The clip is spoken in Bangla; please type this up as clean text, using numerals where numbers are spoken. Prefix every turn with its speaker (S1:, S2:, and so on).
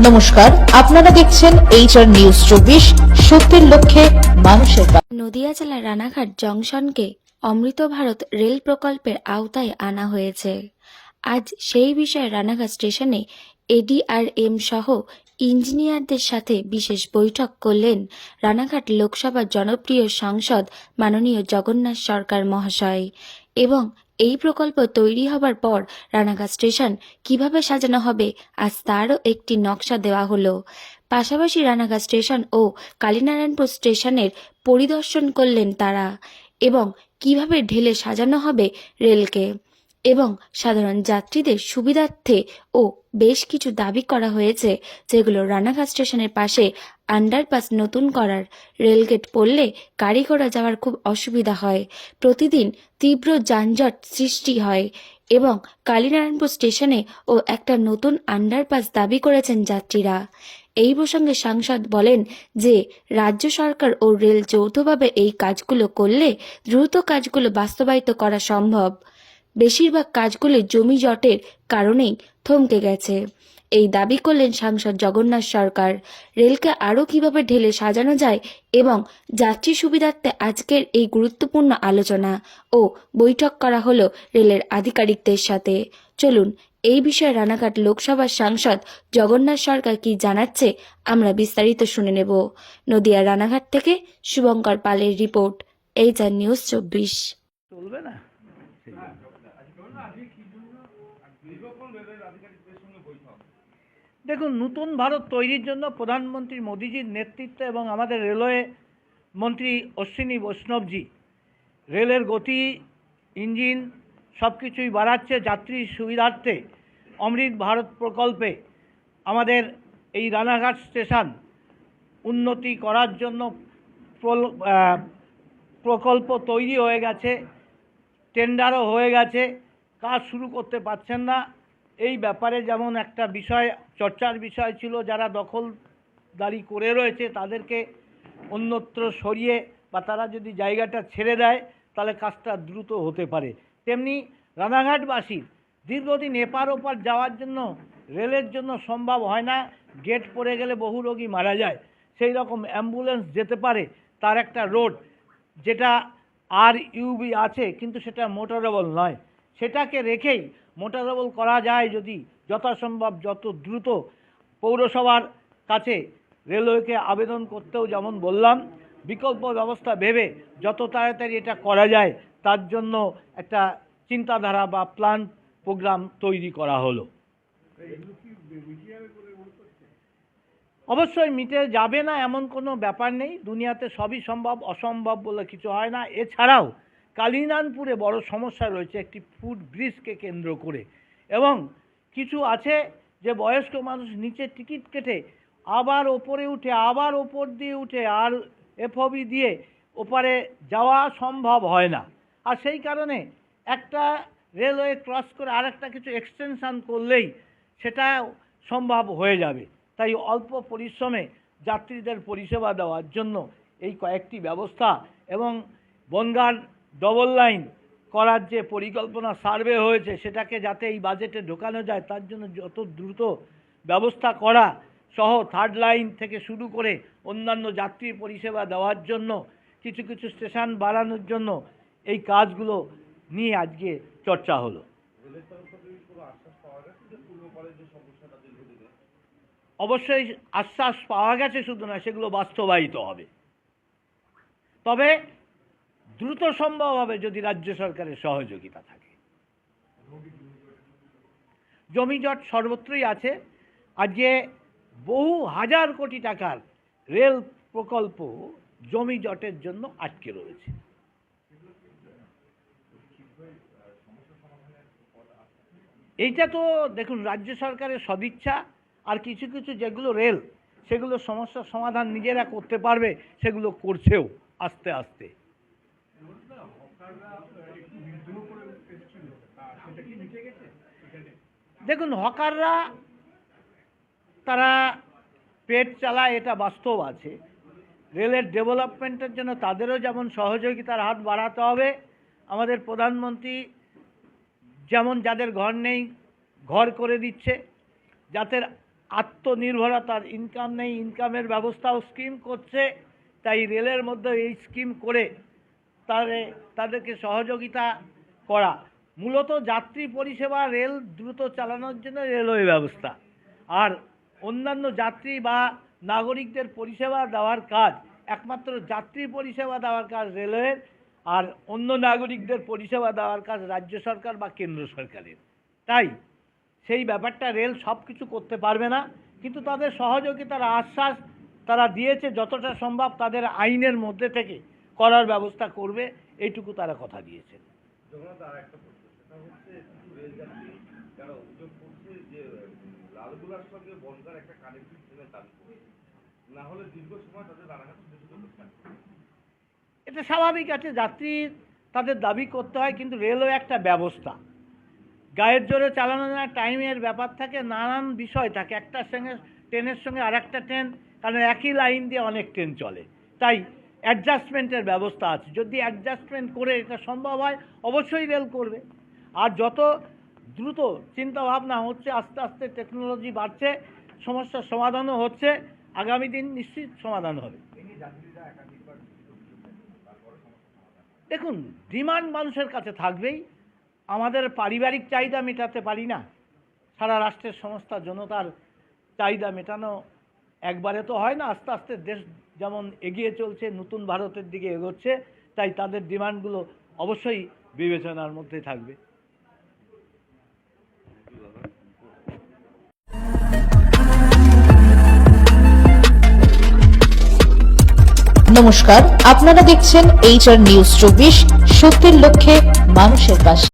S1: নমস্কার, আপনারা দেখছেন HR নিউজ 24, সত্যের লক্ষ্যে মানুষের পাশে।
S2: নদিয়া জেলার রানাঘাট জংশনকে অমৃত ভারত রেল প্রকল্পের আওতায় আনা হয়েছে। আজ সেই বিষয়ে রানাঘাট স্টেশনে ADRM সহ ইঞ্জিনিয়ারদের সাথে বিশেষ বৈঠক করলেন রানাঘাট লোকসভার জনপ্রিয় সাংসদ মাননীয় জগন্নাথ সরকার মহাশয়। এবং এই প্রকল্প তৈরি হবার পর রানাঘাট স্টেশন কিভাবে সাজানো হবে আজ তারও একটি নকশা দেওয়া হলো। পাশাপাশি রানাঘাট স্টেশন ও কালীনারায়ণপুর স্টেশনের পরিদর্শন করলেন তারা এবং কিভাবে ঢেলে সাজানো হবে রেলকে এবং সাধারণ যাত্রীদের সুবিধার্থে ও বেশ কিছু দাবি করা হয়েছে, যেগুলো রানাঘাট স্টেশনের পাশে আন্ডারপাস নতুন করার। রেলগেট পড়লে গাড়ি ঘোড়া যাওয়ার খুব অসুবিধা হয়, প্রতিদিন তীব্র যানজট সৃষ্টি হয় এবং কালীনারায়ণপুর স্টেশনে ও একটা নতুন আন্ডারপাস দাবি করেছেন যাত্রীরা। এই প্রসঙ্গে সাংসদ বলেন যে রাজ্য সরকার ও রেল যৌথভাবে এই কাজগুলো করলে দ্রুত কাজগুলো বাস্তবায়িত করা সম্ভব। বেশিরভাগ কাজগুলো জমি জটের কারণেই থমকে গেছে। এই দাবি করলেন সাংসদ জগন্নাথ সরকার। রেলকে আরও কিভাবে ঢেলে সাজানো যায় এবং যাত্রী সুবিধার্থে আজকের এই গুরুত্বপূর্ণ আলোচনা ও বৈঠক করা হলো রেলের আধিকারিকদের সাথে। চলুন এই বিষয়ে রানাঘাট লোকসভার সাংসদ জগন্নাথ সরকার কি জানাচ্ছে আমরা বিস্তারিত শুনে নেব। নদিয়া রানাঘাট থেকে শুভঙ্কর পালের রিপোর্ট, HR নিউজ 24।
S3: চলবে না। দেখুন, নতুন ভারত তৈরির জন্য প্রধানমন্ত্রী মোদীজির নেতৃত্বে এবং আমাদের রেলওয়ে মন্ত্রী অশ্বিনী বৈষ্ণবজি রেলের গতি, ইঞ্জিন সব কিছুই বাড়াচ্ছে যাত্রীর সুবিধার্থে। অমৃত ভারত প্রকল্পে আমাদের এই রানাঘাট স্টেশন উন্নতি করার জন্য প্রকল্প তৈরি হয়ে গেছে, টেন্ডারও হয়ে গেছে, কাজ শুরু করতে পারছেন না। এই ব্যাপারে যেমন একটা বিষয় চর্চার বিষয় ছিল, যারা দখলদারি করে রয়েছে তাদেরকে অন্যত্র সরিয়ে বা তারা যদি জায়গাটা ছেড়ে দেয় তাহলে কাজটা দ্রুত হতে পারে। তেমনি রানাঘাটবাসীর দীর্ঘদিন এপার ওপার যাওয়ার জন্য রেলের জন্য সম্ভব হয় না, গেট পড়ে গেলে বহু রোগী মারা যায়, সেই রকম অ্যাম্বুলেন্স যেতে পারে তার একটা রোড যেটা RUB আছে কিন্তু সেটা মোটরেবল নয়, সেটাকে রেখেই মোটরেবল করা যায় যদি যথাসম্ভব যত দ্রুত। পৌরসভার কাছে রেলওয়েকে আবেদন করতেও যেমন বললাম, বিকল্প ব্যবস্থা ভেবে যত তাড়াতাড়ি এটা করা যায় তার জন্য একটা চিন্তাধারা বা প্ল্যান প্রোগ্রাম তৈরি করা হলো। অবশ্যই মিটে যাবে না এমন কোনো ব্যাপার নেই, দুনিয়াতে সবই সম্ভব, অসম্ভব বলে কিছু হয় না। এছাড়াও কালীনারায়ণপুরে বড় সমস্যা রয়েছে একটি ফুট ব্রিজকে কেন্দ্র করে, এবং কিছু আছে যে বয়স্ক মানুষ নিচে টিকিট কেটে আবার ওপরে উঠে আবার ওপর দিয়ে উঠে আর FOB দিয়ে ওপারে যাওয়া সম্ভব হয় না। আর সেই কারণে একটা রেলওয়ে ক্রস করে আরেকটা কিছু এক্সটেনশন করলেই সেটা সম্ভব হয়ে যাবে। তাই অল্প পরিশ্রমে যাত্রীদের পরিষেবা দেওয়ার জন্য এই কয়েকটি ব্যবস্থা এবং বনগাঁ ডবল লাইন করার যে পরিকল্পনা সার্ভে হয়েছে সেটাকে যাতে এই বাজেটে ঢোকানো যায় তার জন্য যত দ্রুত ব্যবস্থা করা সহ থার্ড লাইন থেকে শুরু করে অন্যান্য যাত্রী পরিষেবা দেওয়ার জন্য কিছু কিছু স্টেশন বাড়ানোর জন্য এই কাজগুলো নিয়ে আজকে চর্চা হলো। অবশ্যই আশ্বাস পাওয়া গেছে, শুধু না সেগুলো বাস্তবায়িত হবে, তবে দ্রুত সম্ভব হবে যদি রাজ্য সরকারের সহযোগিতা থাকে। জমিজট সর্বত্রই আছে। আজকে বহু হাজার কোটি টাকার রেল প্রকল্প জমিজটের জন্য আটকে রয়েছে। এইটা তো দেখুন রাজ্য সরকারের সদিচ্ছা, আর কিছু কিছু যেগুলো রেল সেগুলো সমস্যার সমাধান নিজেরা করতে পারবে সেগুলো করছেও আস্তে আস্তে। দেখুন, হকাররা তারা পেট চালায়, এটা বাস্তব আছে। রেলের ডেভেলপমেন্টের জন্য তাদেরও যেমন সহযোগিতার হাত বাড়াতে হবে, আমাদের প্রধানমন্ত্রী যেমন যাদের ঘর নেই ঘর করে দিচ্ছে, যাদের আত্মনির্ভরতার ইনকাম নেই, ইনকামের ব্যবস্থাও স্কিম করছে। তাই রেলের মধ্যে এই স্কিম করে তাদেরকে সহযোগিতা করা। মূলত যাত্রী পরিষেবা রেল দ্রুত চালানোর জন্য রেলওয়ে ব্যবস্থা, আর অন্যান্য যাত্রী বা নাগরিকদের পরিষেবা দেওয়ার কাজ একমাত্র যাত্রী পরিষেবা দেওয়ার কাজ রেলওয়ের, আর অন্য নাগরিকদের পরিষেবা দেওয়ার কাজ রাজ্য সরকার বা কেন্দ্র সরকারের। তাই সেই ব্যাপারটা রেল সব কিছু করতে পারবে না, কিন্তু তাদের সহযোগিতার আশ্বাস তারা দিয়েছে, যতটা সম্ভব তাদের আইনের মধ্যে থেকে করার ব্যবস্থা করবে, এইটুকু তারা কথা দিয়েছে। এটা স্বাভাবিক আছে, যাত্রী তাদের দাবি করতে হয়, কিন্তু রেলওয়ে একটা ব্যবস্থা, গায়ের জোরে চালানো না, টাইমের ব্যাপার থাকে, নানান বিষয় থাকে, একটা সঙ্গে ট্রেনের সঙ্গে আর একটা ট্রেন, কারণ একই লাইন দিয়ে অনেক ট্রেন চলে, তাই অ্যাডজাস্টমেন্টের ব্যবস্থা আছে। যদি অ্যাডজাস্টমেন্ট করে এটা সম্ভব হয় অবশ্যই রেল করবে। আর যত দ্রুত চিন্তাভাবনা হচ্ছে, আস্তে আস্তে টেকনোলজি বাড়ছে, সমস্যার সমাধানও হচ্ছে, আগামী দিন নিশ্চিত সমাধান হবে। দেখুন, ডিমান্ড মানুষের কাছে থাকবেই। আমাদের পারিবারিক চাহিদা মেটাতে পারি না, সারা রাষ্ট্রের সমস্ত জনতার চাহিদা মেটানো একবারে তো হয় না। আস্তে আস্তে দেশ যেমন এগিয়ে চলছে, নতুন ভারতের দিকে এগোচ্ছে, তাই তাদের ডিমান্ডগুলো অবশ্যই বিবেচনার মধ্যে থাকবে।
S1: নমস্কার, আপনারা দেখছেন HR নিউজ 24, সত্যের লক্ষ্যে মানুষের পাশে।